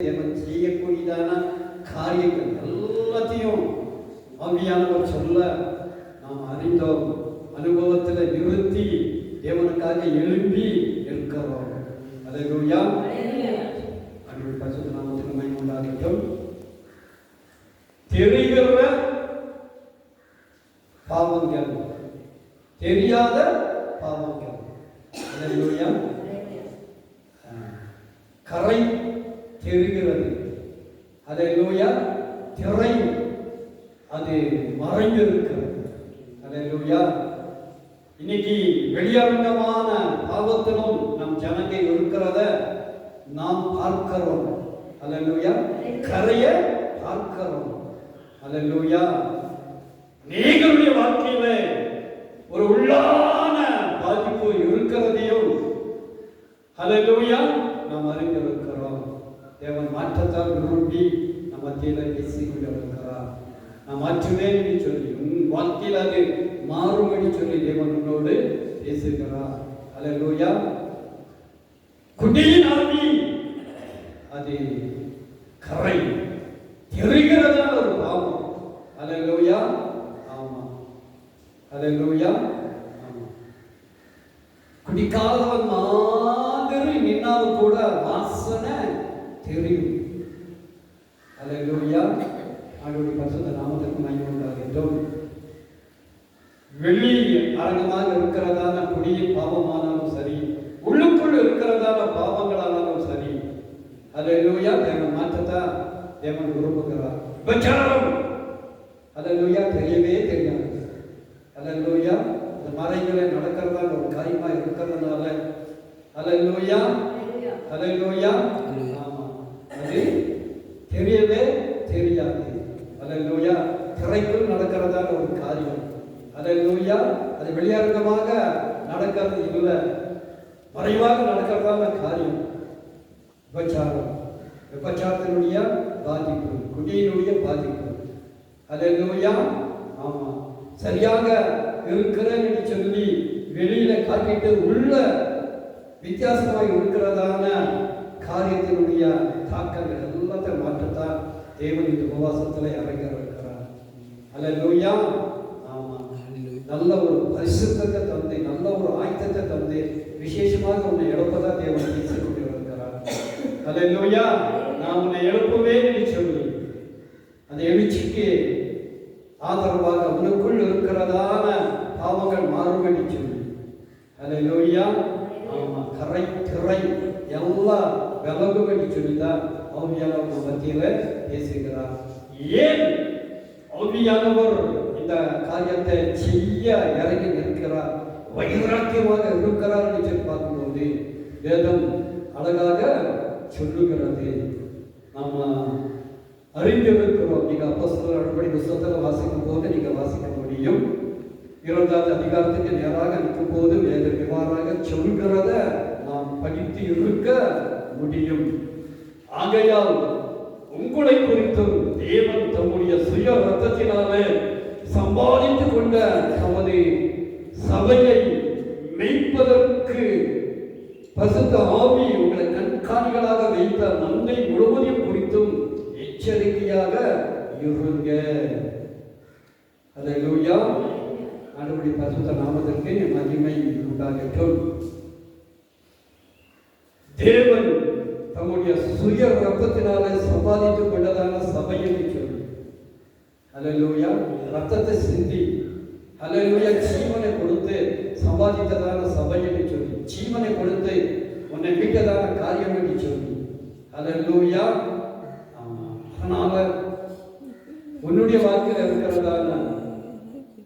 தேவன் செய்யக்கூடியதான காரியங்கள் எல்லாத்தையும் ஆவியானவர் சொல்ல நாம் அறிந்தோம், அனுபவத்தில் நிறுத்தி தேவனுக்காக எழும்பி இருக்கிறோம். அல்லேலூயா. அன்பு பரிசுத்த நாமத்துக்கு மகிமை உண்டாகட்டும். தெரிகிற பாவங்கள், தெரியாத பாவங்கள். அல்லேலூயா. கரை தெரிகிறது, அல்லேலூயா. திரை அது மறைந்திருக்கிறது, அல்லேலூயா. இன்னைக்கு வெளியரங்கமான பாவத்திலும் நம் ஜனங்க இருக்கிறத நாம் பார்க்கிறோம், அல்லேலூயா. கரைய பார்க்கிறோம், அல்லேலூயா. நீங்களுடைய வாழ்க்கையில ஒரு உள்ளான பாதிப்பு இருக்கிறதையும், அல்லேலூயா, நாம் அறிந்திருக்கிறோம். தேவன் மாற்றத்தால் விரும்பி நம் மத்தியில் பேசிக் கொண்டிருக்கிறார். நான் மாற்றுவேன் என்று சொல்லி, உன் வாழ்க்கையில் அது மாறும் என்று சொல்லி தேவன் உன்னோடு பேசுகிறார். அல்லேலூயா. குடியின் ஆவி அது கரை தெரிகிறதான ஒரு பாவம். அல்லேலூயா. ஆமா, அல்லேலூயா. குடிக்காதவன் மாதிரி நின்னாலும் கூட வாசனை தெரியும். அல்லேலூயா. ஆண்டவருடைய பரிசுத்த நாமத்துக்கு மகிமை உண்டாகட்டும். வெளி அரங்கமாக இருக்கிறதான குடியின் பாவமானாலும் சரி, உள்ளுக்குள் இருக்கிறதான பாவங்களானாலும் சரி, அல்லேலூயா, தேவன் மாற்றத்தான் தேவன் விரும்புகிறார். விபச்சாரம், அல்லேலூயா, தெரியவே தெரியாது. அல்லேலூயா. இந்த மறைகளை நடக்கிறதான ஒரு காரியமா இருக்கிறதுனால, அல்லேலூயா, அல்லேலூயா. ஆமா, அது தெரியவே தெரியாது. அல்லேலூயா. திரைக்குள் நடக்கிறதான ஒரு காரியம், அல்லேலூயா. அது வெளியரங்கமாக நடக்கிறது இல்லை, மறைவாக நடக்கிறதான காரியம். விபச்சாரம், விபச்சாரத்தினுடைய பாதிப்பு, குடியினுடைய பாதிப்பு. அல்லேலூயா. ஆமா, சரியாக இருக்கிறேன் என்று சொல்லி வெளியில காட்டிட்டு உள்ள வித்தியாசமாக இருக்கிறதான காரியத்தினுடைய தாக்கங்கள் எல்லாத்தையும் மாற்றத்தான் தேவன் இந்த உபவாசத்தில் இறங்க இருக்கிறார். அல்லேலூயா. ஆமா, நல்ல ஒரு பரிசுத்தத்தை தந்து, நல்ல ஒரு ஆயத்தத்தை தந்து, விசேஷமாக உன்னை எழுப்பதான் தேவன் பேசிக் கொண்டிருக்கிறார். அல்லேலூயா. நான் உன்னை எழுப்புவேன் என்று சொல்லி அந்த எழுச்சிக்கு ஆதரவாக உனக்குள் இருக்கிறதான பாவங்கள் மாறும் என்று சொல்லி, அல்லேலூயா. ஆமா, கரை திரை எல்லாம் விலகும் என்று சொல்லிதான் ஆவியானவர் மத்தியில பேசுகிறார். ஏன் ஆவியானவர் இந்த காரியத்தை செய்ய இறங்கி நிற்கிறார், வைராக்கியமாக இருக்கிறார் என்று சொல்லி பார்க்கும்போது வேதம் அழகாக சொல்லுகிறது. நாம அறிந்திருக்கிறோம். நீங்க அப்போஸ்தலர் நடபடி புத்தகத்தில் வாசிக்கும் போது நீங்க வாசிக்க முடியும். 2வது அதிகாரத்துக்கு நேராக நிற்கும் போது வேத விவராக சொல்கிறத நாம் படித்து இருக்க முடியும். ஆகையால் உங்களை குறித்தும் தேவன் தம்முடைய சுய ரத்தத்தினாலே சம்பாதித்துக் கொண்ட தமது சபையை மேய்ப்பதற்கு பரிசுத்த ஆவி உங்களை கண்காணிகளாக வைத்த நன்மை முழுவதையும் குறித்தும் எச்சரிக்கையாக இருங்க. அல்லேலூயா. ஆண்டவருடைய பரிசுத்த நாமத்திற்கு மகிமை உண்டாகட்டும். தேவன் தம்முடைய சுய ரத்தத்தினாலே சம்பாதித்துக் கொண்டதான சபை என்று சொல்லி, அல்லேலூயா, ரத்தத்தை சிந்தி, அல்லேலூயா, ஜீவனை கொடுத்து சம்பாதித்ததான சபை என்று சொல்லி, ஜீவனை கொடுத்து உன்னை மீட்டதான காரியம் என்று சொல்லி, அல்லேலூயா. அதனால உன்னுடைய வாழ்க்கையில் இருக்கிறதான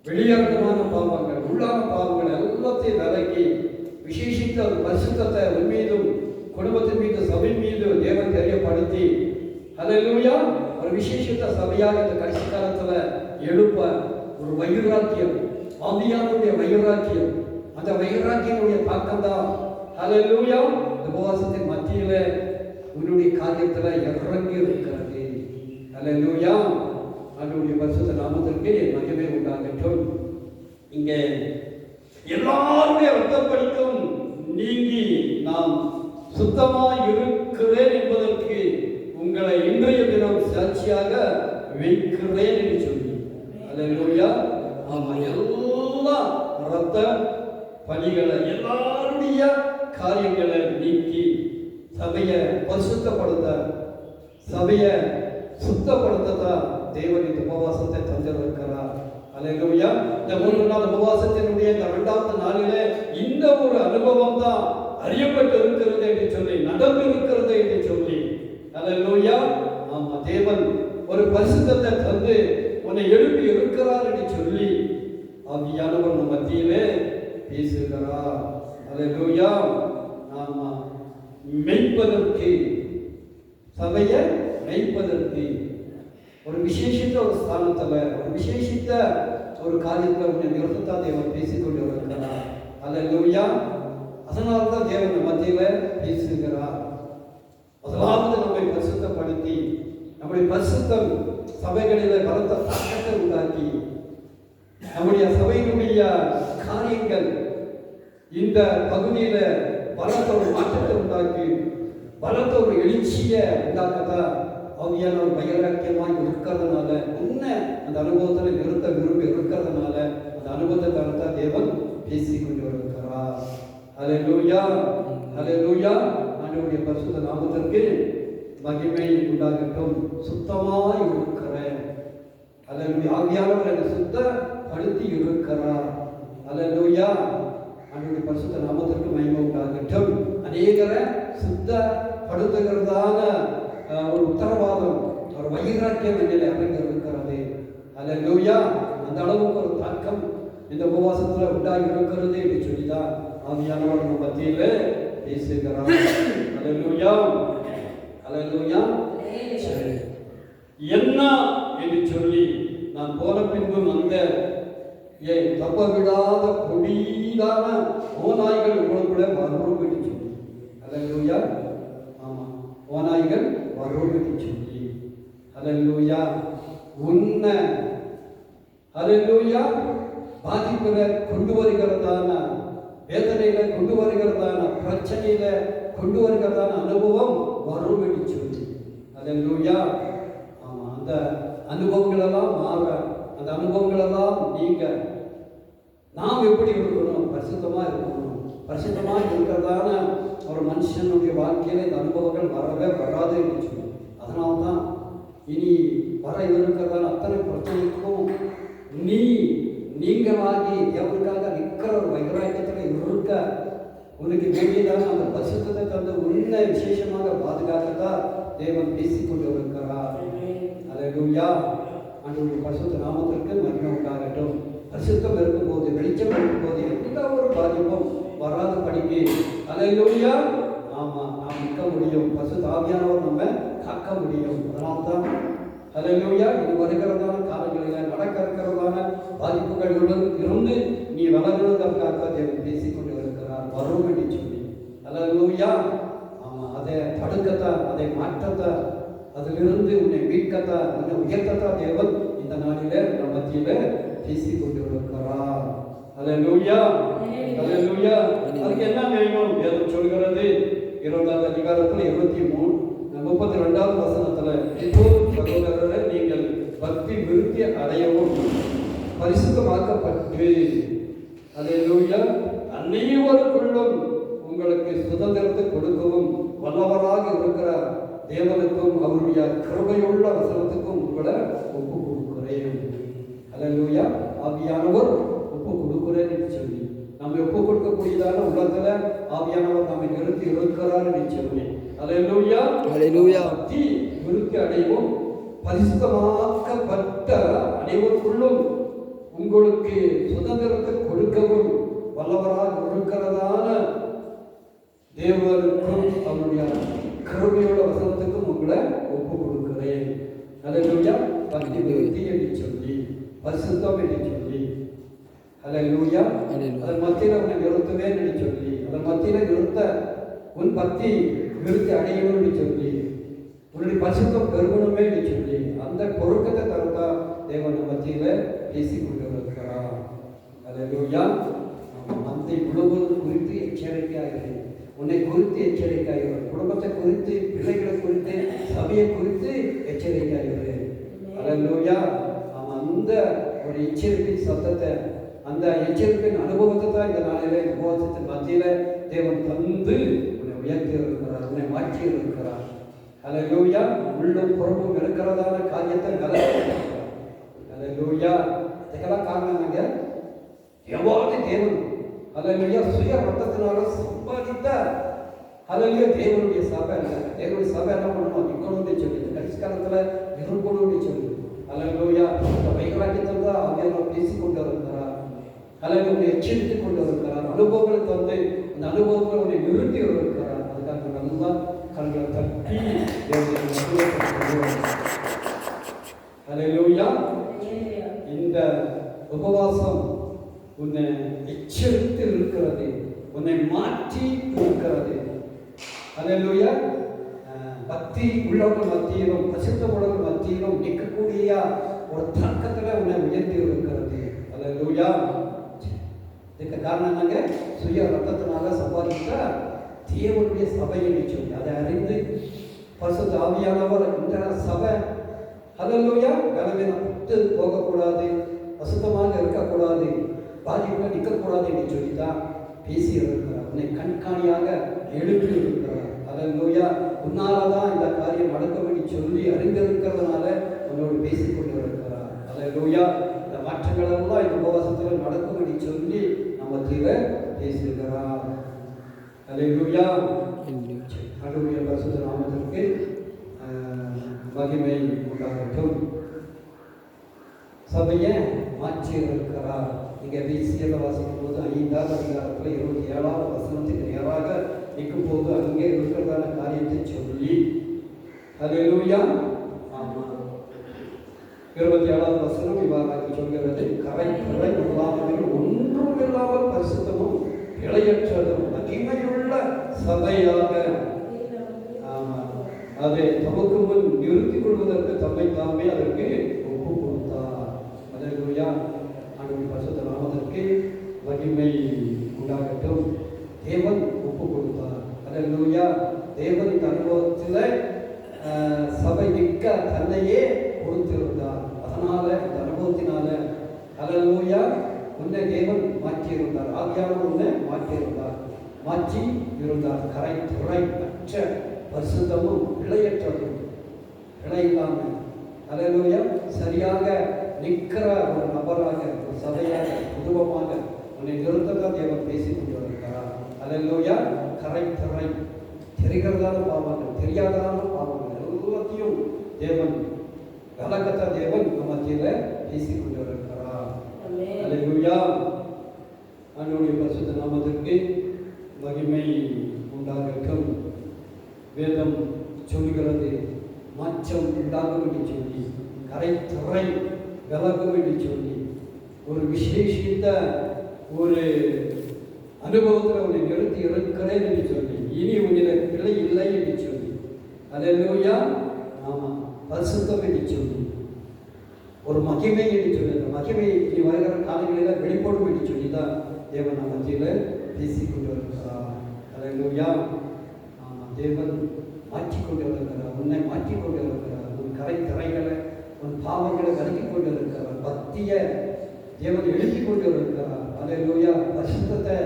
வெளியரங்கமான பாவங்கள், உள்ளான பாவங்கள் எல்லாத்தையும் விலக்கி விசேஷித்த ஒரு பரிசுத்தத்தை உன் மீதும் குடும்பத்தின் மீது சபை மீது தேவன் தெரியப்படுத்தி, அல்லேலூயா, ஒரு விசேஷித்த சபையாக இந்த கடைசி காலத்துல எழுப்ப ஒரு வைராக்கியம், ஆவியானுடைய வைராக்கியம், அந்த வைராக்கியனுடைய தாக்கம் தான் அல்லேலூயா இந்த உபவாசத்தின் மத்தியில உன்னுடைய காரியத்துல இறங்கி இருக்கிறது. அல்லேலூயா. அவருடைய பரிசுத்த நாமத்திற்கு மகிமை உண்டாகட்டும். இங்கே எல்லாருடைய ரத்தப்படிக்கும் நீங்கி நாம் சுத்தமாய் இருக்கிறேன் என்பதற்கு உங்களை இன்றைய தினம் சாட்சியாக வைக்கிறேன் என்று சொல்லி, அல்லேலூயா. ஆமா, எல்லா ரத்த பலிகளை, எல்லாருடைய காரியங்களை நீக்கி சபையை பரிசுத்தப்படுத்த, சபையை சுத்தப்படுத்ததான் தேவன் இந்த உபவாசத்தை தந்திருக்கிறார். அல்லேலூயா. இந்த 3 நாள் உபவாசத்தினுடைய இந்த 2வது நாளிலே இந்த ஒரு அனுபவம் தான் அறியப்பட்டு இருக்கிறது என்று சொல்லி, நடந்து இருக்கிறது என்று சொல்லி, அல்லேலூயா. ஆமா, தேவன் ஒரு பரிசுத்தத்தை தந்து உன்னை எழுப்பி இருக்கிறார் என்று சொல்லி ஆவியானவர் நம் மத்தியிலே பேசுகிறார். அல்லேலூயா. ஆமா, மெய்ப்பதற்கு, சபையை மெய்ப்பதற்கு ஒரு விசேஷித்த ஒரு ஸ்தானத்தில், ஒரு விசேஷித்த ஒரு காரியத்தில் உன்னை நிறுத்தத்தான் தேவன் பேசிக்கொண்டு இருக்கிறார். அல்லேலூயா. அதனால்தான் தேவன் மத்தியில் பேசுகிறார். முதலாவது நம்மை பரிசுத்தப்படுத்தி, நம்முடைய பரிசுத்தம் சபைகளில் பலத்த தாக்கத்தை உண்டாக்கி, நம்முடைய சபையினுடைய காரியங்கள் இந்த பகுதியில பலத்த ஒரு மாற்றத்தை உண்டாக்கி, பலத்த ஒரு எழுச்சியை உண்டாக்கத்தான் ஆவியான ஒரு வைராக்கியமாக இருக்கிறதுனால, அந்த அனுபவத்தில் நிறுத்த விரும்பி இருக்கிறதுனால அந்த அனுபவத்தை தரத்தான் தேவன் பேசிக்கொண்டு இருக்கிறார். அல்லேலூயா. அல்லேலூயா. ஆண்டவருடைய பரிசுத்த நாமத்திற்கு மகிமை உண்டாகட்டும். சுத்தமாய் இருக்கிறேன். அல்லேலூயா. ஆவியானவர் என்னை சுத்தப்படுத்தி இருக்கிறார். அல்லேலூயா. ஆண்டவருடைய பரிசுத்த நாமத்திற்கு மகிமை உண்டாகட்டும். அநேகரை சுத்தப்படுத்துகிறதான ஒரு உத்தரவாதம், ஒரு வைராக்கியம் என்னில் அமைந்திருக்கிறது. அல்லேலூயா. அந்த அளவுக்கு ஒரு தாக்கம் இந்த உபவாசத்தில் உண்டாகி இருக்கிறது என்று சொல்லிதான் ஆவியானவர் நம்ம மத்தியிலே பேசுகிறார். அல்லேலூயா. அல்லேலூயா. என்ன என்று சொல்லி நான் போன பின்பும் அந்த தப்ப விடாத கொடிதான ஓநாய்கள் உங்களுக்குள்ள வரும் என்று சொல்லி, அல்லேலூயா. ஆமா, ஓநாய்கள் வரும் என்று சொல்லி, அல்லேலூயா. உன்ன அல்லேலூயா பாதிப்புல கொண்டு வருகிறதான, வேதனையில கொண்டு வருகிறதான, பிரச்சனையில கொண்டு வருகிறதான அனுபவம் வரும் என்று சொல்லி, அல்லேலூயா. ஆமா, அந்த அனுபவங்கள் எல்லாம் மாற, அந்த அனுபவங்கள் எல்லாம் நீங்க நாம் எப்படி இருக்கணும்? பரிசுத்தமா இருக்கணும். பரிசுத்தமா இருக்கிறதான ஒரு மனுஷனுடைய வாழ்க்கையில இந்த அனுபவங்கள் வரவே வராது என்று சொல்லி, அதனால்தான் இனி வர இருக்கிறதான அத்தனை பிரச்சனைக்கும் நீங்களாகி எவருக்காக நிற்கிற ஒரு வைராக்கியத்தில் இருக்க உனக்கு வேண்டியதான அந்த பரிசுத்தத்தை தந்து உன்னை விசேஷமாக பாதுகாக்கத்தான் தேவன் பேசிக்கொண்டு இருக்கிறார். அல்லேலூயா. ஆண்டவருடைய பரிசுத்த நாமத்திற்கு மகிமை உண்டாகட்டும். பரிசுத்தம் இருக்கும்போது, வெளிச்சம் இருக்கும்போது எந்த ஒரு பாதிப்பும் வராத படிக்கு, அல்லேலூயா. ஆமா, நாம் நிற்க முடியும். பரிசுத்த ஆவியானவர் நம்ம காக்க முடியும். அதனால்தான் அல்லேலூயா. இது வருகிறதான காலங்களில் நடக்க இருக்கிறதான பாதிப்புகள் இருந்து நீ வளர்கிறதற்காக தேவன் பேசிக்கொண்டு இருக்கிறார். வரும் என்று சொல்லி, அல்லேலூயா. ஆமா, அதை தடுக்கத்தான், அதை மாற்றத்தான், அதிலிருந்து உன்னை மீட்கத்தான், உன்னை உயர்த்தத்தான் தேவன் இந்த நாளிலே நம் மத்தியில பேசிக்கொண்டு இருக்கிறார். அல்லேலூயா. அல்லேலூயா. அதுக்கு என்ன வேணும்? வேதம் சொல்கிறது 20வது அதிகாரத்தில் 32வது வசனத்துல, இப்போது சகோதரரை நீங்கள் பக்தி விருத்தி அடையவும் பரிசுத்தமாக்கப்பட்டு, அல்லேலூயா, அனைவருக்குள்ளும் உங்களுக்கு சுதந்திரத்தை கொடுக்கவும் வல்லவராக இருக்கிற தேவனுக்கும் அவருடைய கிருபையுள்ள வசனத்துக்கும் உங்களை ஒப்பு கொடுக்கிறேன். அல்லேலூயா. ஆவியானவர் ஒப்பு கொடுக்கிறேன் என்று சொல்லி, நம்ம ஒப்பு கொடுக்கக்கூடியதான உள்ளத்துல ஆவியானவர் நம்மை நிறுத்தி இருக்கிறார் என்று சொல்லி, அல்லேலூயா. அல்லேலூயா. பக்தி விருத்தி அடையவும் பரிசுத்தமாக்கப்பட்ட அனைவருக்குள்ளும் உங்களுக்கு சுதந்திரத்தை கொடுக்கவும் வல்லவராக இருக்கிறதான தேவனுக்கும் அவருடைய கருணையோட வசனத்துக்கும் உங்களை ஒப்பு கொடுக்கிறேன். அல்லேலூயா. பக்தி விருத்தி என்று சொல்லி, பரிசுத்தம் என்று சொல்லி, அல்லேலூயா. அதன் மத்தியில் உன்னை நிறுத்துவேன் என்று சொல்லி, அதன் மத்தியில் நிறுத்த உன் பக்தி விருத்தி அடையணும் என்று சொல்லி, உன்னுடைய பரிசுத்தம் பெருகணுமே என்று சொல்லி, அந்த பொருட்களை தருத்தா தேவன் மத்தியில பேசிக்கொண்டு இருக்கிறார். அல்லேலூயா. அந்த முழுவதும் குறித்து எச்சரிக்கையாக உன்னை குறித்து எச்சரிக்கையாயிரு. குடும்பத்தை குறித்து, பிள்ளைகளை குறித்து, சபையை குறித்து எச்சரிக்கையாயிரு. அல்லேலூயா. அந்த ஒரு எச்சரிப்பின் சத்தத்தை, அந்த எச்சரிப்பின் அனுபவத்தை தான் இந்த நாளிலே உபவாசத்தின் மத்தியில தேவன் தந்து உன்னை உயர்த்தி இருக்கிறார், உன்னை மாற்றி இருக்கிறார். அல்லேலூயா. உள்ளும் புறமும் இருக்கிறதான காரியத்தை கலக்கிறார். அல்லேலூயா. இதுக்கெல்லாம் காரணம் என்னங்க? எவ்வாறு தேவன் அல்லேலூயா சுய ரத்தத்தினால சம்பாதித்த அல்லேலூயா தேவனுடைய சபை இல்லை. தேவனுடைய சபை என்ன பண்ணணும்? நிக்கணும்னு சொல்லி கடைசி காலத்துல இருக்கணும்னு சொல்லி அல்லேலூயா இந்த வைராக்கியத்தில் தான் ஆவியானவர் பேசிக்கொண்டு இருக்கிறார். அல்லேலூயா எச்சரித்துக் கொண்டு இருக்கிறார். அனுபவங்களை தந்து அந்த அனுபவங்களை உன்னை நிறுத்தி இருக்கிறார். அதுக்காக நல்லா கண்களை தட்டி அல்லேலூயா. இந்த உபவாசம் உன்னை எச்சரித்து இருக்கிறது, உன்னை மாற்றி இருக்கிறது. அல்லேலூயா. பக்தி உள்ளவர்கள் மத்தியிலும் பரிசுத்த உள்ளவர்கள் மத்தியிலும் நிற்கக்கூடிய ஒரு தர்க்கத்தில் உன்னை உயர்த்தி இருக்கிறது. அல்லேலூயா. இதுக்கு காரணம் என்னங்க? சுய ரத்தத்தினால சம்பாதித்த தேவனுடைய சபையை சொல்லி அதை அறிந்து பரிசுத்த ஆவியானவர் இந்த சபை அல்லேலூயா பலவீனப்பட்டு போகக்கூடாது, அசுத்தமாக இருக்கக்கூடாது, பாதிப்புல நிற்கக்கூடாது என்று சொல்லித்தான் பேசி இருக்கிறார். உன்னை கண்காணியாக எழுப்பி இருக்கிறார். அல்லேலூயா. உன்னாலதான் இந்த காரியம் நடக்கும் என்று சொல்லி அறிந்திருக்கிறதுனால உன்னோடு பேசிக்கொண்டு இருக்கிறார். அல்லேலூயா. இந்த மாற்றங்கள் எல்லாம் இந்த உபவாசத்தில் நடக்கும் என்று சொல்லி நம்ம தீர பேசியிருக்கிறார். அல்லேலூயா. ஆண்டவருடைய பரிசுத்த நாமத்திற்கு மகிமை உண்டாகட்டும். சபையை மாற்றி இருக்கிறார். இங்கே பிசியில் வாசிக்கும் போது 5ஆம் அதிகாரத்தில் 27ஆம் வசனத்துக்கு நேராக நிற்கும் போது அங்கே இருக்கிறதான காரியத்தை சொல்லி அல்லேலூயா. ஆமாம், 27ஆம் வசனம் இவ்வாறாக சொல்கிறது. கரை இல்லாமல் ஒன்றும் இல்லாமல் பரிசுத்தமும் பிழையற்றதும் மகிமையுள்ள சபையாக அதை தமக்கு முன் நிறுத்திக் கொள்வதற்கு தம்மை தாமே அதற்கு ஒப்பு கொடுத்தார். அல்லேலூயா. ஆண்டவருடைய பரிசுத்த நாமத்திற்கு மகிமை உண்டாகட்டும். தேவன் ஒப்பு கொடுத்தார். அல்லேலூயா. தேவன் இந்த அனுபவத்தில் சபை நிற்க தன்னையே கொடுத்திருந்தார். அதனால இந்த அனுபவத்தினால அல்லேலூயா உன்னை தேவன் மாற்றியிருந்தார். ஆவியானவர் உன்னை மாற்றியிருந்தார், மாற்றி இருந்தார். கரை துறை அற்ற பரிசுத்தமும் பிழையற்றதும், பிழை இல்லாமல் அல்லேலூயா சரியாக நிற்கிற ஒரு நபராக, ஒரு சபையாக, குடும்பமாக உன்னை நிறுத்தத்தான் தேவன் பேசிக் கொண்டு வருகிறார். அல்லேலூயா. கரை துறை தெரிகிறதான பாவங்கள், தெரியாதான பாவங்கள் எல்லாத்தையும் தேவன் கலக்கத்த தேவன் மத்தியில பேசிக் கொண்டு வருகிறார். அல்லேலூயா. ஆண்டவருடைய பரிசுத்த நாமத்திற்கு மகிமை உண்டாகட்டும். வேதம் சொல்கிறது மாற்றம் உண்டாகும் என்று சொல்லி, கரை துறை விலகும் என்று சொல்லி, ஒரு விசேஷித்த ஒரு அனுபவத்தில் உன்னை நிறுத்தி இருக்கிறேன் என்று சொல்லி, இனி உன்னில் பிழை இல்லை என்று சொல்லி, அல்லேலூயா. ஆமாம், பரிசுத்தம் என்று சொல்லி, ஒரு மகிமை என்று சொல்லி, அந்த மகிமை இனி வருகிற காலங்களில் வெளிப்படும் என்று சொல்லி தான் தேவன் நம்ம மத்தியில் பேசிக்கொண்டு இருக்கிறார். அல்லேலூயா. தேவன் மாற்றிக்கொண்டு இருக்கிறார், உன்னை மாற்றிக்கொண்டு இருக்கிறார். உன் கரைகளை, உன் பாவங்களை விலக்கிக் கொண்டு இருக்கிறார். பக்தியை தேவன் எழுப்பிக் கொண்டு இருக்கிறார். அல்லேலூயா. பரிசுத்தத்தை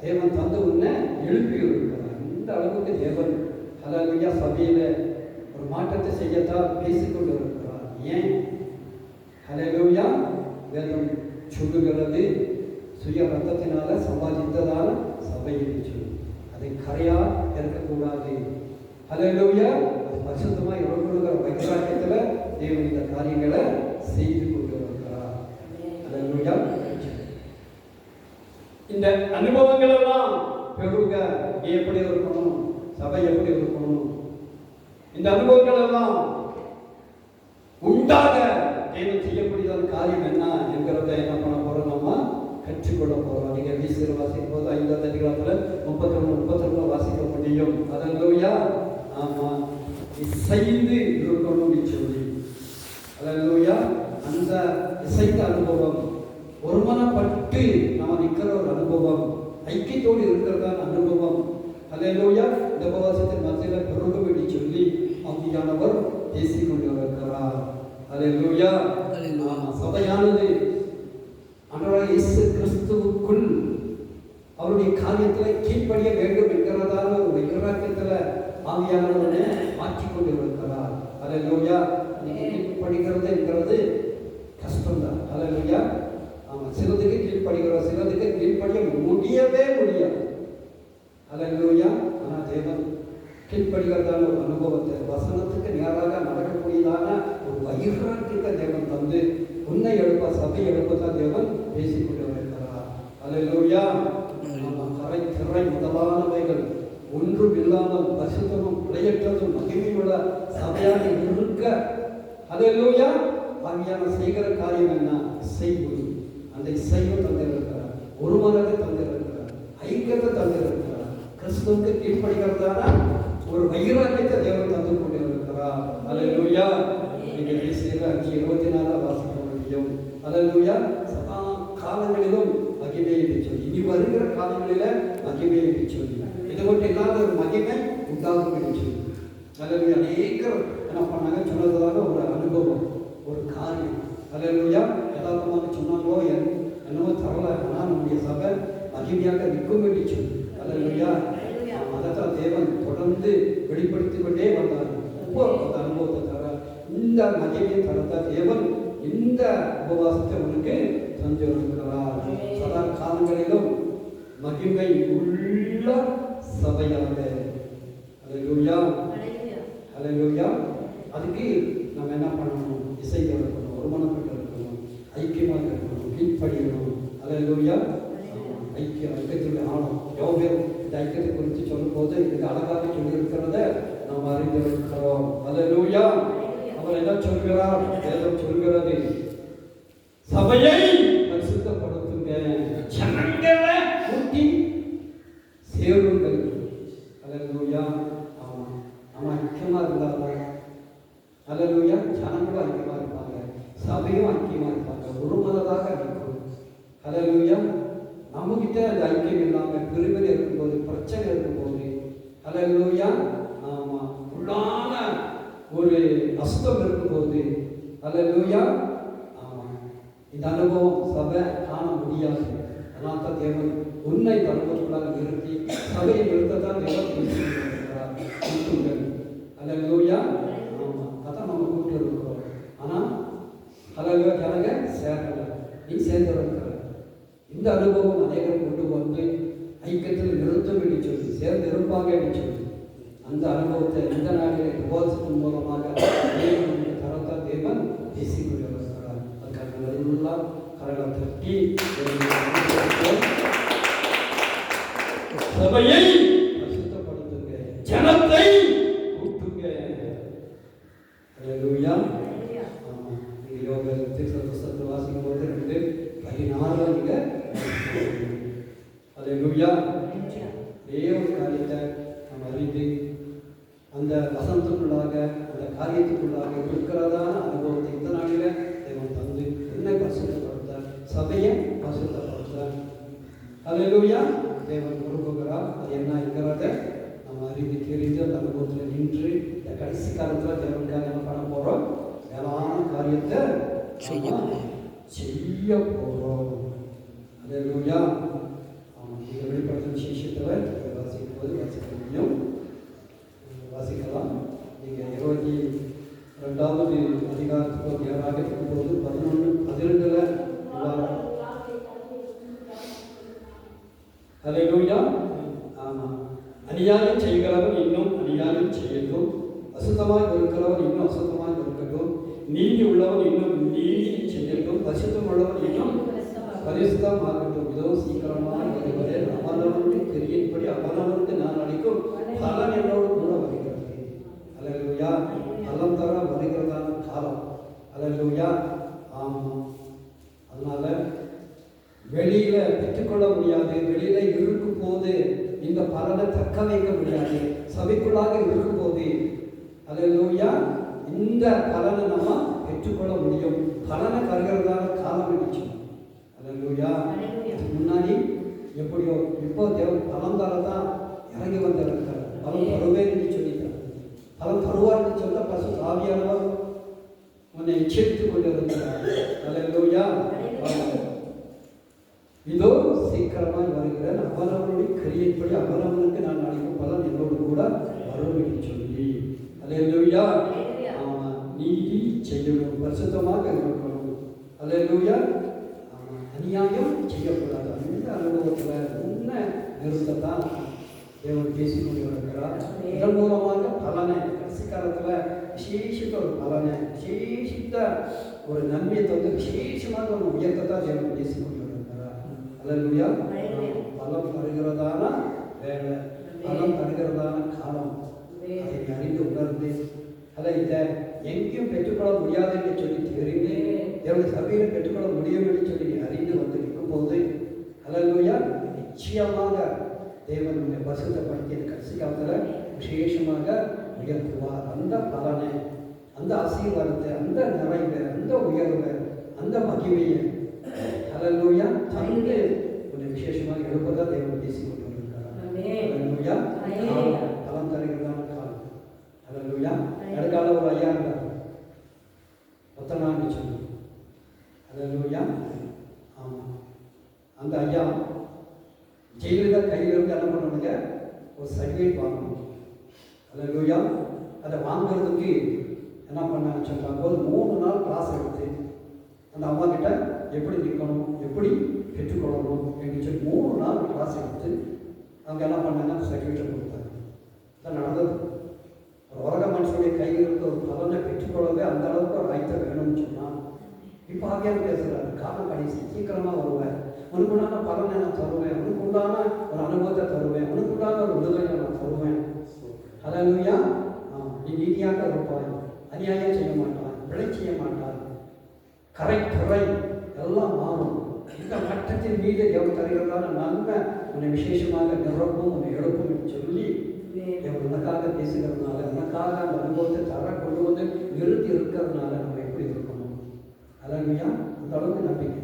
தேவன் தந்து உன்னை எழுப்பி இருக்கிறார். இந்த அளவுக்கு தேவன் அல்லேலூயா சபையில ஒரு மாற்றத்தை செய்யத்தான் பேசிக்கொண்டு இருக்கிறார். ஏன்? அல்லேலூயா. வேதம் சொல்லுகிறது சுய ரத்தத்தினால சம்பாதித்ததான சபை என்று சொல்லி அதை கரையா இருக்கக்கூடாது. அல்லேலூயா. அது பரிசுத்தமாக இருக்கணுங்கிற வைராக்கியத்தில் தேவன் இந்த காரியங்களை செய்து கொண்டு வருகிறார். அல்லேலூயா. இந்த அனுபவங்கள் எல்லாம் பெருக எப்படி இருக்கணும், சபை எப்படி இருக்கணும், இந்த அனுபவங்கள் எல்லாம் உண்டாக தேவன் செய்யக்கூடியதான காரியம் என்ன என்கிறத என்ன பண்ண போறோம், நம்ம கற்றுக்கொள்ள போறோம். நீங்க வீசில் வாசிக்கும் போது 5ஆம் அதிகாரத்தில் 31 வாசிக்க முடியும். அல்லேலூயா. ஆமா, இசைந்து இருக்கணும் சொல்லி அல்லேலூயா. அந்த இசைத்த அனுபவம், ஒருமனப்பட்டு நம்ம நிற்கிற ஒரு அனுபவம், ஐக்கியத்தோடு இருக்கிறதான அனுபவம், அல்லேலூயா. இந்த உபவாசத்தின் மத்தியில் பெருகும் என்று சொல்லி ஆவியானவர் பேசிக் கொண்டிருக்கிறார். அல்லேலூயா. சபையானது ஆண்டவராகிய இயேசு கிறிஸ்துவுக்குள் அவருடைய காரியத்தில் கீழ்ப்படிய வேண்டும் என்கிறதான ஒரு வைராக்கியத்தில் ஆவியானவரை மாற்றிக் கொண்டிருக்கிறார். அல்லேலூயா. கீழ்ப்படுகிறது என்கிறது கஷ்டம்தான். அல்லேலூயா. சிலதுக்கு கீழ்ப்படுகிறோம், சிலதுக்கு கீழ்ப்படிய முடியவே முடியாது. அல்லேலூயா. ஆனால் தேவன் கீழ்ப்படுகிறதான ஒரு அனுபவத்தை, வசனத்துக்கு நேராக நடக்கக்கூடியதான ஒரு வைராக்கியத்தை தேவன் தந்து உன்னை எழுப்ப, சபை எழுப்பத்தான் தேவன் பேசிக்கொண்டு வருகிறார். அல்லேலூயா. கரை திரை முதலானவைகள் ஒன்றும் இல்லாமல் பரிசுத்தமும் பிழையற்றதும் மகிமையுள்ள சபையாக இருக்க, அல்லேலூயா, ஆவியான செய்கிற காரியம் என்ன? இசைவு. அந்த இசைவை தந்திருக்கிறார், ஒரு மனதை தந்திருக்கிறார், ஐக்கியத்தை தந்திருக்கிறார். கிறிஸ்துவுக்கு கீழ்ப்படுகிறதான ஒரு வைராக்கியத்தை தேவன் தந்து கொண்டிருக்கிறார். அல்லேலூயா. நீங்க பேசுகிற 5:24 வாசிக்க முடியும். அல்லேலூயா. சதா காலங்களிலும் மகிமையை சொல்லி, இனி வருகிற காலங்களில மகிமையை சொல்லி, இது மட்டும் இல்லாத ஒரு மகிமை உண்டாகும் என்று சொல்லி. அல்லேலூயா. அநேகர் என்ன பண்ணாங்க? சொன்னதாக ஒரு அனுபவம், ஒரு காரியம். அல்லேலூயா. யதார்த்தமாக சொன்னாங்களோ என்னவோ தரல, ஆனால் நம்முடைய சபை மகிமையாக நிற்கும் என்று சொல்லி. அல்லேலூயா. அதைத்தான் தேவன் தொடர்ந்து வெளிப்படுத்தி கொண்டே வந்தார். இப்போ அந்த அனுபவத்தை தர, இந்த மகிமையை தரத்த தேவன் இந்த உபவாசத்தை உனக்கு தந்திருக்கிறார். சதா காலங்களிலும் மகிமை உள்ள சபையாக. அல்லேலூயா. அல்லேலூயா. அதுக்கு நம்ம என்ன பண்ணணும்? இசைக்க இருக்கணும், ஒருமனப்பட்டு இருக்கணும், ஐக்கியமாக இருக்கணும், கீழ்ப்படியணும். அல்லேலூயா. ஐக்கியத்துடைய ஆழம் யோகர் இந்த ஐக்கியத்தை குறித்து சொல்லும் போது இதுக்கு அழகாக சொல்லியிருக்கிறத நாம் அறிந்திருக்கிறோம். அல்லேலூயா. அவர் என்ன சொல்கிறார்? வேதம் சொல்கிறது, சபையை பரிசுத்தப்படுத்துங்க, ஜனங்களை கூட்டி சேருங்கள். அல்லேலூயா. நம்ம ஐக்கியமா இருந்தாங்க. அல்லேலூயா. ஜனங்களும் ஐக்கியமா இருப்பாங்க, சபையும் ஐக்கியமா இருப்பாங்க, ஒரு மனதாக இருக்கும். அல்லேலூயா. நம்மகிட்ட அந்த ஐக்கியம் இல்லாமல் பிரிவினை இருக்கும்போது, பிரச்சனை இருக்கும்போது, அல்லேலூயா, உள்ளான ஒரு அசுத்தம் இருக்கும்போது, அல்லேலூயா, இந்த அனுபவம் சபை காண முடியாது. அதனால் தான் தேவன் உன்னை அனுபவத்துக்குள்ளாக நிறுத்தி சபையை நிறுத்தத்தான் தேவன் பேசுகிறார். அல்லேலூயா. அதான் நம்ம கூட்டி இருக்கிறோம். ஆனால் அல்லேலூயா, ஜனங்க சேரல, நீ சேர்ந்து இருக்கிற இந்த அனுபவம் அநேகரும் கொண்டு வந்து ஐக்கியத்தில் நிறுத்தும் என்று சொல்லி, சேர்ந்து இருப்பாங்க என்று சொல்லி, அந்த அனுபவத்தை இந்த நாளில் உபவாசத்தின் மூலமாக தரத்தான் தேவன் பேசிக்கொண்டு வருகிறார். அதுக்காக நல்லா கரங்களை தட்டி சபையை பரிசுத்தப்படுத்துங்க, ஜனத்தை கூட்டுங்க. அல்லேலூயா. யோக புத்தகத்தை வாசிக்கும் போது 2:14 நீங்க அல்லேலூயா. ஒரு காரியத்தை நம்ம அறிந்து அந்த வசனத்துக்குள்ளாக, அந்த காரியத்துக்குள்ளாக இருக்கிறதான அனுபவத்தை இந்த நாளில தேவன் தந்து என்னை பரிசுத்தப்படுத்த, சபையை பரிசுத்தப்படுத்த, அல்லேலூயா, தேவன் விரும்புகிறார். அது என்ன என்கிறத நம்ம அறிந்து தெரிந்து அந்த அனுபவத்தில் நின்று இந்த கடைசி காலத்தில் தேவனுக்காக என்ன பண்ண போகிறோம்? மேலான காரியத்தை செய்ய போகிறோம். அல்லேலூயா. நீங்கள் வெளிப்படுத்தும் விசேஷத்தில் வாசிக்கும் போது வாசிக்க முடியும், வாசிக்கலாம். நீங்கள் 22வது அதிகாரத்துக்கு நேராக இருக்கும்போது 11-12 அல்லேலூயா. ஆமாம். அநியாயம் செய்கிறவன் இன்னும் அநியாயம் செய்யட்டும், அசுத்தமாக இருக்கிறவன் இன்னும் அசுத்தமாக இருக்கட்டும், நீதி உள்ளவன் இன்னும் நீதி செய்யட்டும், பரிசுத்தம் உள்ளவன் இன்னும் பரிசுத்தமாகட்டும். இதோ சீக்கிரமாக வருகிறேன், அவனவனுக்கு கிரியைப்படி அவனவனுக்கு நான் அளிக்கும் பலன் என்னோடு கூட வருகிறது. அல்லேலூயா. பலன் தர வருகிறதான காலம். அல்லேலூயா. ஆமாம். அதனால வெளியில பெற்றுக்கொள்ள முடியாது, வெளியில இருக்கும் போது இந்த பலனை தக்க வைக்க முடியாது. சபைக்குள்ளாக இருக்கும் போது அல்லேலூயா இந்த பலனை நம்ம பெற்றுக்கொள்ள முடியும். பலனை தருகிறதான காலம் இருந்துச்சு. அல்லேலூயா. முன்னாடி எப்படியோ இப்போ தேவன் பலம் தரதான் இறங்கி வந்திருக்கிறார். பலம் தருவேன் என்று சொல்லிட்டார். பலம் தருவார் என்று சொல்ல பரிசுத்த ஆவியானவர் உன்னை எச்சரித்துக் கொண்டிருக்கிறார். அல்லேலூயா. இதோ சீக்கிரமாய் வருகிறேன், அவரவருடைய கிரியைப்படி அவரவனுக்கு நான் அளிக்கும் பலன் என்னோடு கூட வரும் என்று சொல்லி. அல்லேலூயா. ஆமா, நீதி செய்யணும், பரிசுத்தமாக இருக்கணும். அல்லேலூயா. ஆமா, அநியாயம் செய்யக்கூடாது. அந்த அனுபவத்தில் உண்மை நிறுத்தத்தான் தேவன் பேசிக்கொண்டு இருக்கிறார். இதன் மூலமாக பலனை கடைசி காலத்தில் விசேஷித்த ஒரு பலனை, விசேஷித்த ஒரு நன்மையை தந்து விசேஷமாக ஒரு உயர்த்தத்தான் தேவன் பேசிக்கொண்டு இருக்கிறார். அல்லேலூயா. பலம் தருகிறதான வேலை, பலம் தருகிறதான காலம், அதை அறிந்து உணர்ந்து அதை இதை எங்கேயும் பெற்றுக்கொள்ள முடியாது என்று சொல்லி தெரிந்து தேவனுடைய சபையில் பெற்றுக்கொள்ள முடியும் என்று சொல்லி அறிந்து வந்து இருக்கும்போது, அல்லேலூயா, நிச்சயமாக தேவனுடைய பரிசுத்தப்படுத்திய கடைசி காலத்தில் விசேஷமாக உயர்த்துவார். அந்த பலனை, அந்த ஆசீர்வாதத்தை, அந்த நிறைவை, அந்த உயர்வை, அந்த மகிமையை, அல்லேலூயா, தந்து உன்னை விசேஷமாக எழுப்பதான் தேவன் பேசி கொண்டு வருகிறார். அல்லேலூயா. பலம் தருகிறதான காலம். அல்லேலூயா. நடுக்கால ஒரு ஐயா இருந்தார், ஒத்தனான்னு சொல்லி. அல்லேலூயா. ஆமாம், அந்த ஐயா ஜெயிலில் கையில் இருந்து என்ன பண்ணுவாங்க, ஒரு சர்டிஃபிகேட் வாங்கணும். அல்லேலூயா. அதை வாங்குறதுக்கு என்ன பண்ணான்னு சொல்கிறாங்க, ஒரு 3 நாள் கிளாஸ் எடுத்து அந்த அம்மா கிட்ட எப்படி நிற்கணும், எப்படி பெற்றுக்கொள்ளணும் அப்படின்னு சொல்லி 3 நாள் கிளாஸ் எடுத்து அவங்க என்ன பண்ணாங்க, அந்த சர்டிஃபிகேட்டை கொடுத்தாங்க. இதான் நடந்தது. ஒரு உலக மனுஷனுடைய கையில் இருக்க ஒரு பலனை பெற்றுக்கொள்ளவே அந்த அளவுக்கு ஒரு ஆயத்தை வேணும்னு சொன்னால், இப்போ ஆகியாரும் பேசுகிறாரு, காரணம் கடைசி சீக்கிரமாக வருவேன், உனக்கு உண்டான பலனை நான் தருவேன், உனக்கு உண்டான ஒரு அனுபவத்தை தருவேன், உனக்கு உண்டான ஒரு விடுதலை நான் தருவேன். அல்லேலூயா. நீ நீதியாக இருப்பாய், அநியாயம் செய்ய மாட்டான், பிழை செய்ய மாட்டான், கரை துறை எல்லாம் மாறும். இந்த மட்டத்தின் மீது தேவன் தருகிறதான நன்மை உன்னை விசேஷமாக நிரப்பும், உன்னை எழுப்பும் என்று சொல்லி தேவன் உனக்காக பேசுகிறதுனால, உனக்காக அந்த அனுபவத்தை தர கொண்டு வந்து நிறுத்தி இருக்கிறதுனால நம்ம எப்படி இருக்கணும். அல்லேலூயா. அந்த அளவுக்கு நம்பிக்கை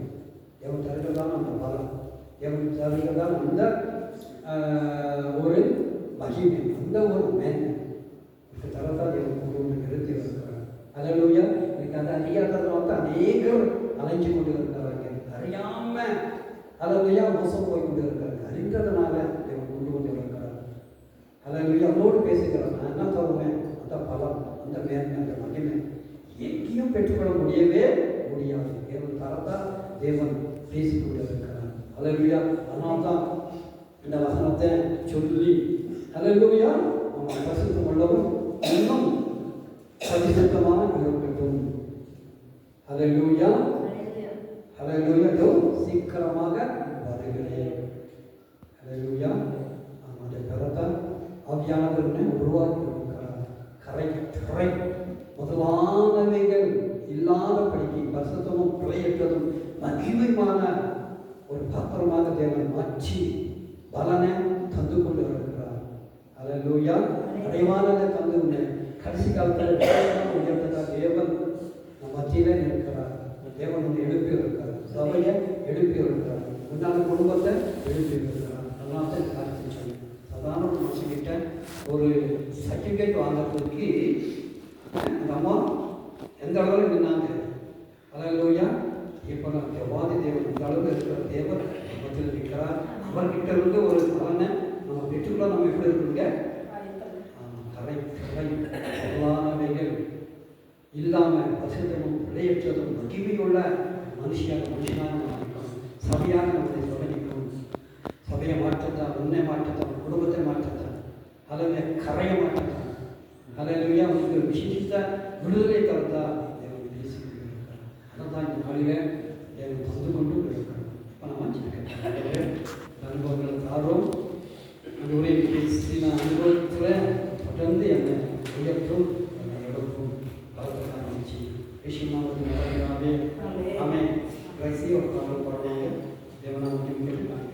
தேவன் தருகிறதான அந்த பலம், தேவன் தருகிறதான அந்த ஒரு மகிமை, அந்த ஒரு மேன்மை தரத்தான் தேவன் கொண்டு வந்து நிறுத்தி இருக்கிறார். அல்லேலூயா. எனக்கு அந்த அறியாததுனால தான் அநேகர் அலைஞ்சு கொண்டு இருக்கிறாங்க, அறியாம அல்லேலூயா மோசம் போய் கொண்டு இருக்கிறாங்க. அறிந்ததுனால தேவன் கொண்டு வந்து இருக்கிறார். அல்லேலூயா. அவனோடு பேசுகிறார், நான் என்ன தருவேன், அந்த பலம், அந்த மேன்மை, அந்த மகிமை எங்கேயும் பெற்றுக்கொள்ள முடியவே முடியாது. தேவன் தரத்தான் தேவன் பேசிக்கொண்டு இருக்கிறார். அல்லேலூயா. அதனால்தான் இந்த வசனத்தை சொல்லி, அல்லேலூயா, நம்ம பரிசுத்தம் உள்ளவன் இன்னும் பரிசுத்தமாக இருக்கட்டும். அல்லேலூயா. அல்லேலூயா. சீக்கிரமாக வருகிறேன். அல்லேலூயா. அதை பெறத்தான் ஆவியானவர்களை உருவாக்கி இருக்கிறார். கரை முதலானவைகள் இல்லாதபடிக்கு பரிசுத்தமும் பிழையற்றதும் மகிமையான ஒரு பாத்திரமாக தேவன் மாற்றி பலனை தந்து கொண்டு இருக்கிறார். அல்லேலூயா. அடைவானதை தந்து உன்னை கடைசி காலத்தில் உயர்த்ததான் தேவன் நம் மத்தியிலே இருக்கிறார். தேவன் உன்னை எழுப்பி இருக்கிறார், சபையை எழுப்பி இருக்கிறார், உண்டான குடும்பத்தை எழுப்பி இருக்கிறார். அதனால தான் காரியத்தை சொன்னேன். சாதாரண ஒரு மனுஷங்கிட்ட ஒரு சர்டிஃபிகேட் வாங்கிறதுக்கு அந்த அம்மா எந்த அளவில் நின்னாங்க. அல்லேலூயா. இப்போ நான் தேவாதி தேவன் இந்த அளவில் இருக்கிற தேவன் மத்தியில் இருக்கிறார். அவர்கிட்ட இருந்து ஒரு பலனை நம்ம பெற்றுக்கொள்ள நம்ம எப்படி இருக்குங்க, கரைவானவைகள் இல்லாமல் பரிசுத்தமும் பிழையற்றதும் மகிமையுள்ள மனுஷனாக நம்ம இருக்கணும். சபையாக நம்மளை தொடங்கிக்கணும். சபையை மாற்றத்தான், உன்னை மாற்றத்தான், குடும்பத்தை மாற்றத்தான், அதில் கரையை மாற்றத்தான். அல்லேலூயா. உங்களுக்கு விசேஷித்த விடுதலை தரத்தா தேவன் பேசிக்கொண்டு இருக்கிறார். அதான் இந்த நாளிலே தேவன் தந்து கொண்டு இருக்கிறார். இப்போ நம்ம அனுபவங்களை தாரோம். அந்த உரை பேசின அனுபவத்தில் தொடர்ந்து என்னை உயர்த்தும், என்னை எடுக்கும், வளர்க்க ஆரம்பிச்சு விஷயமாக நடக்கிறாவே. ஆமே கடைசி ஒரு பாடல் பாடுவாங்க. தேவனாக கொடுப்போம்.